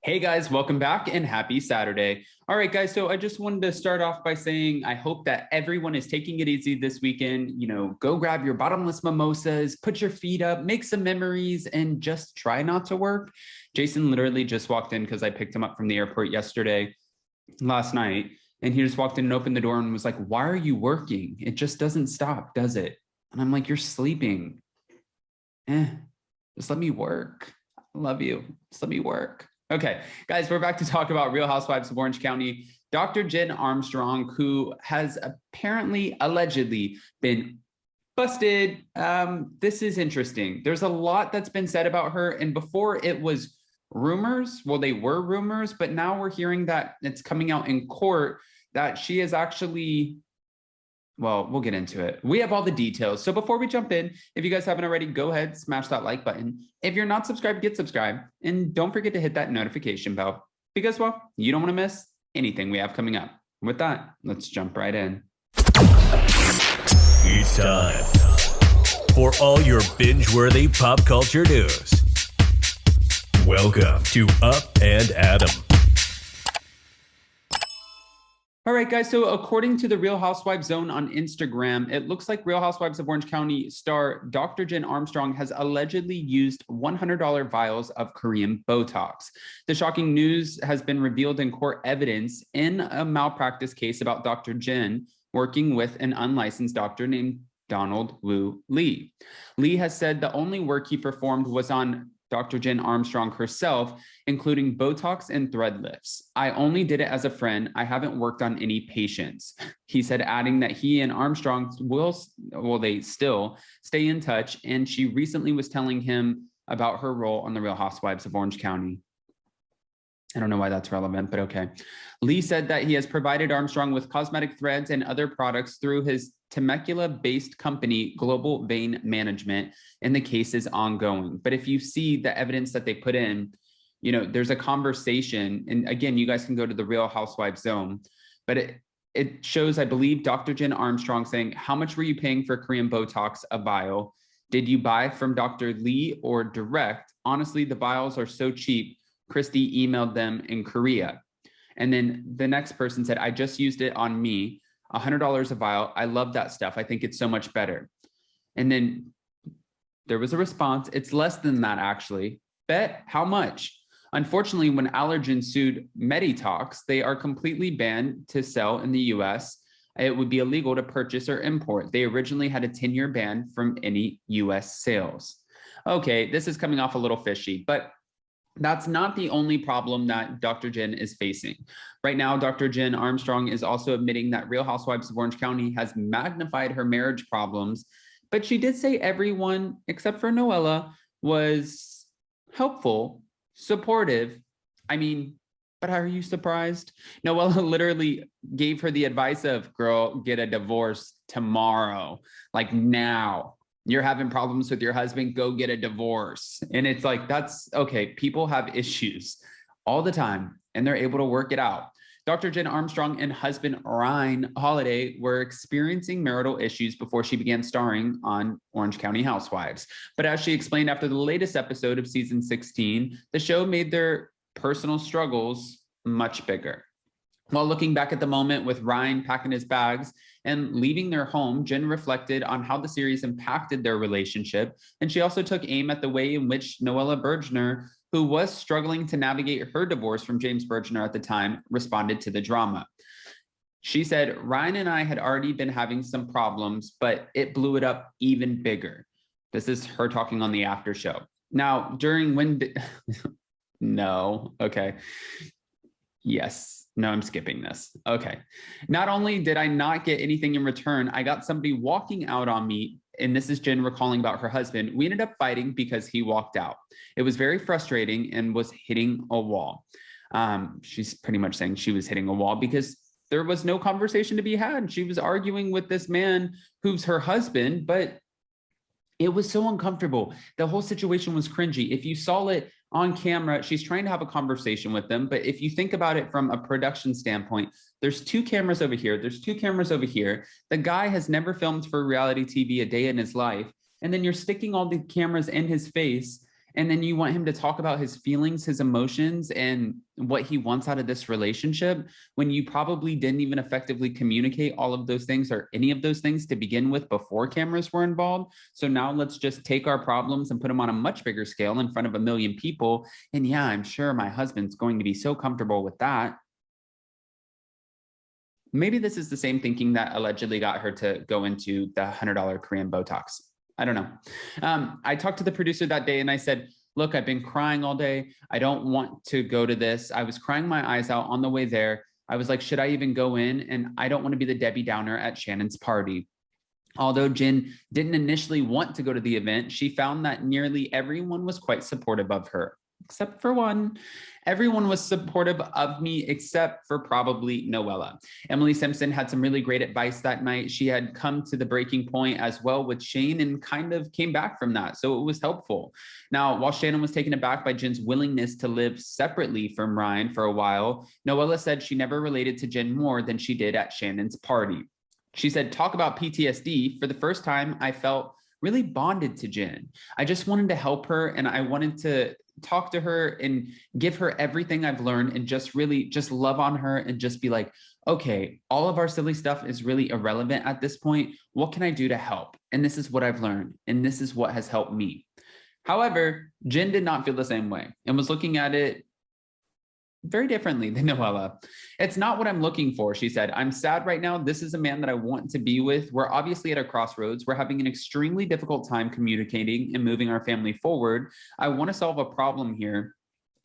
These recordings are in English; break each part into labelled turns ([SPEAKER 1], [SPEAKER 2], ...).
[SPEAKER 1] Hey guys, welcome back and happy Saturday. All right, guys, so I just wanted to start off by saying I hope that everyone is taking it easy this weekend. Go grab your bottomless mimosas, put your feet up, make some memories, and just try not to work. Jason literally just walked in because I picked him up from the airport last night, and he just walked in and opened the door and was like, "Why are you working? It just doesn't stop, does it?" And I'm like, "You're sleeping. Just let me work. I love you. Just let me work." Okay, guys, we're back to talk about Real Housewives of Orange County. Dr. Jen Armstrong, who has allegedly been busted. This is interesting. There's a lot that's been said about her. And before it was rumors, well, they were rumors, but now we're hearing that it's coming out in court that she is actually, well, we'll get into it. We have all the details. So before we jump in, if you guys haven't already, go ahead, smash that like button. If you're not subscribed, get subscribed. And don't forget to hit that notification bell because, well, you don't want to miss anything we have coming up. With that, let's jump right in.
[SPEAKER 2] It's time for all your binge-worthy pop culture news. Welcome to Up and Adam.
[SPEAKER 1] All right, guys, so according to the Real Housewives Zone on Instagram, it looks like Real Housewives of Orange County star Dr. Jen Armstrong has allegedly used $100 vials of Korean Botox. The shocking news has been revealed in court evidence in a malpractice case about Dr. Jen working with an unlicensed doctor named Donald Woo Lee. Lee has said the only work he performed was on Dr. Jen Armstrong herself, including Botox and thread lifts. "I only did it as a friend. I haven't worked on any patients," he said, adding that he and Armstrong they still stay in touch. And she recently was telling him about her role on the Real Housewives of Orange County. I don't know why that's relevant, but okay. Lee said that he has provided Armstrong with cosmetic threads and other products through his Temecula-based company, Global Vein Management, and the case is ongoing. But if you see the evidence that they put in, there's a conversation. And again, you guys can go to the Real Housewives Zone, but it shows, I believe, Dr. Jen Armstrong saying, "How much were you paying for Korean Botox, a vial? Did you buy from Dr. Lee or direct? Honestly, the vials are so cheap. Christy emailed them in Korea." And then the next person said, "I just used it on me, $100 a vial. I love that stuff. I think it's so much better." And then there was a response. "It's less than that, actually. Bet how much?" Unfortunately, when Allergen sued Meditox, they are completely banned to sell in the US. It would be illegal to purchase or import. They originally had a 10-year ban from any US sales. Okay, this is coming off a little fishy, but that's not the only problem that Dr. Jen is facing. Right now, Dr. Jen Armstrong is also admitting that Real Housewives of Orange County has magnified her marriage problems, but she did say everyone except for Noella was helpful, supportive. I mean, but are you surprised? Noella literally gave her the advice of, "Girl, get a divorce tomorrow, like now. You're having problems with your husband, go get a divorce." And it's like, that's okay. People have issues all the time and they're able to work it out. Dr. Jen Armstrong and husband Ryan Holiday were experiencing marital issues before she began starring on Orange County Housewives. But as she explained after the latest episode of season 16, the show made their personal struggles much bigger. While looking back at the moment with Ryan packing his bags and leaving their home, Jen reflected on how the series impacted their relationship. And she also took aim at the way in which Noella Bergener, who was struggling to navigate her divorce from James Bergener at the time, responded to the drama. She said, "Ryan and I had already been having some problems, but it blew it up even bigger." This is her talking on the after show. Now, during when... No, okay. Yes. No, I'm skipping this. Okay. "Not only did I not get anything in return, I got somebody walking out on me." And this is Jen recalling about her husband. "We ended up fighting because he walked out. It was very frustrating and was hitting a wall." She's pretty much saying she was hitting a wall because there was no conversation to be had. She was arguing with this man who's her husband, but it was so uncomfortable. The whole situation was cringy. If you saw it on camera, she's trying to have a conversation with them. But if you think about it from a production standpoint, there's 2 cameras over here. There's 2 cameras over here. The guy has never filmed for reality TV a day in his life. And then you're sticking all the cameras in his face And then you want him to talk about his feelings, his emotions, and what he wants out of this relationship when you probably didn't even effectively communicate all of those things or any of those things to begin with before cameras were involved. So now let's just take our problems and put them on a much bigger scale in front of 1 million people. And yeah, I'm sure my husband's going to be so comfortable with that. Maybe this is the same thinking that allegedly got her to go into the $100 Korean Botox. I don't know. I talked to the producer that day and I said, look, I've been crying all day. I don't want to go to this. I was crying my eyes out on the way there. I was like, should I even go in? And I don't want to be the Debbie Downer at Shannon's party. Although Jin didn't initially want to go to the event, she found that nearly everyone was quite supportive of her, except for one. Everyone was supportive of me except for probably Noella. Emily Simpson had some really great advice that night. She had come to the breaking point as well with Shane and kind of came back from that. So it was helpful. Now, while Shannon was taken aback by Jin's willingness to live separately from Ryan for a while, Noella said she never related to Jin more than she did at Shannon's party. She said, talk about PTSD. For the first time, I felt really bonded to Jin. I just wanted to help her and I wanted to talk to her and give her everything I've learned and just really just love on her and just be like, okay, all of our silly stuff is really irrelevant at this point. What can I do to help? And this is what I've learned. And this is what has helped me. However, Jin did not feel the same way and was looking at it very differently than Noella. It's not what I'm looking for, she said. I'm sad right now. This is a man that I want to be with. We're obviously at a crossroads. We're having an extremely difficult time communicating and moving our family forward. I want to solve a problem here.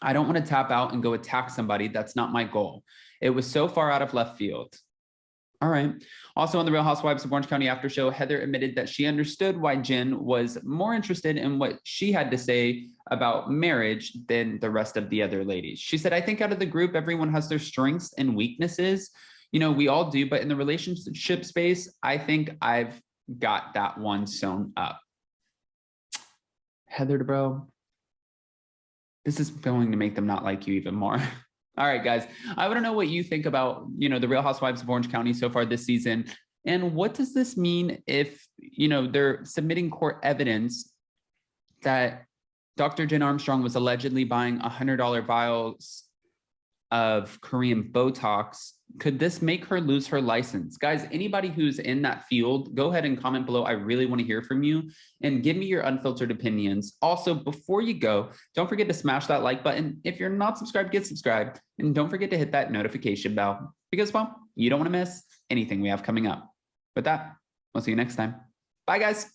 [SPEAKER 1] I don't want to tap out and go attack somebody. That's not my goal. It was so far out of left field. All right. Also on the Real Housewives of Orange County after show, Heather admitted that she understood why Jin was more interested in what she had to say about marriage than the rest of the other ladies. She said, I think out of the group, everyone has their strengths and weaknesses. You know, we all do, but in the relationship space, I think I've got that one sewn up. Heather, bro, this is going to make them not like you even more. All right, guys, I want to know what you think about, you know, the Real Housewives of Orange County so far this season. And what does this mean if, you know, they're submitting court evidence that Dr. Jen Armstrong was allegedly buying $100 vials of Korean Botox? Could this make her lose her license? Guys, anybody who's in that field, go ahead and comment below. I really want to hear from you and give me your unfiltered opinions. Also, before you go, don't forget to smash that like button. If you're not subscribed, get subscribed. And don't forget to hit that notification bell because, well, you don't want to miss anything we have coming up. With that, we'll see you next time. Bye, guys.